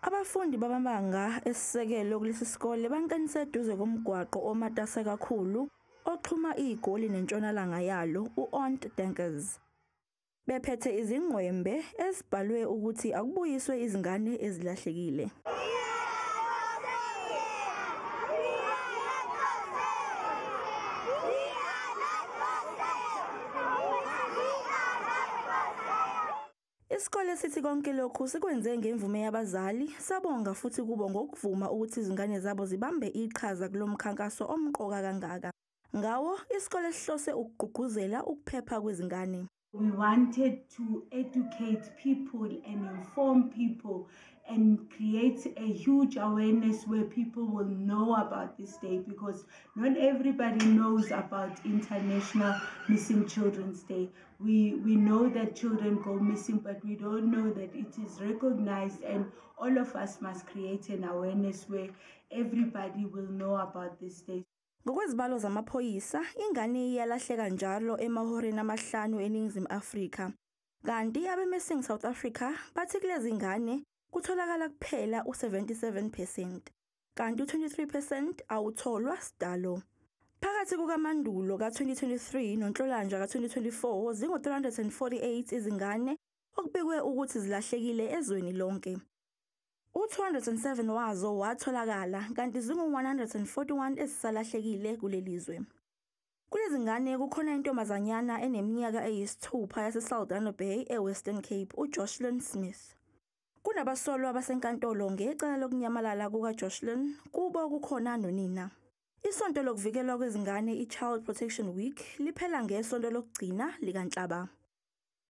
Abafundi babamanga esisekelo kulesi sikole bankanise eduze komgwaqo omatasa kakhulu oxhuma iGoli nentshonalanga yalo uOnt Denkers. Bephethe izingqwembe ezibhalwe ukuthi akubuyiswe izingane ezilahlekile. Isikole sithi konke lokhu sikwenze ngemvume yabazali, sabonga futhi kubo ngokuvuma ukuthi izingane zabo zibambe iqhaza kulomkhankaso omqoka kangaka. Ngawo isikole sihlose ukugqugquzela ukuphepha kwezingane. We wanted to educate people and inform people and create a huge awareness where people will know about this day, because not everybody knows about International Missing Children's Day. We know that children go missing, but we don't know that it is recognized, and all of us must create an awareness where everybody will know about this day. Ngokwezibalo zamaphoyisa, ingane iyalahleka njalo emahoreni amahlanu eNingizimu Afrika. Kanti abe-Missing South Africa bathi kulezi ingane kutholakala kuphela u77%, kanti u23% awutholwa sidalo. Phakathi kukaMandulo ka-2023 noNhlolanja ka-2024 zingu-348 izingane okubikwe ukuthi zilahlekile ezweni lonke. U207 wazo watholakala kanti zingu-141 ezisalahlekile kulelizwe. Kulezi ngane kukhona intombazanyana eneminyaka eyisithupha yaseSaldanha Bay eWestern Cape uJocelyn Smith. Kunabasolwa abasenkantolo ngecala lokunyamalala kukaJocelyn, kubo kukhona nonina. Isonto lokuvikelwa kwezingane iChild Protection Week liphela ngesonto lokugcina likaNhlaba.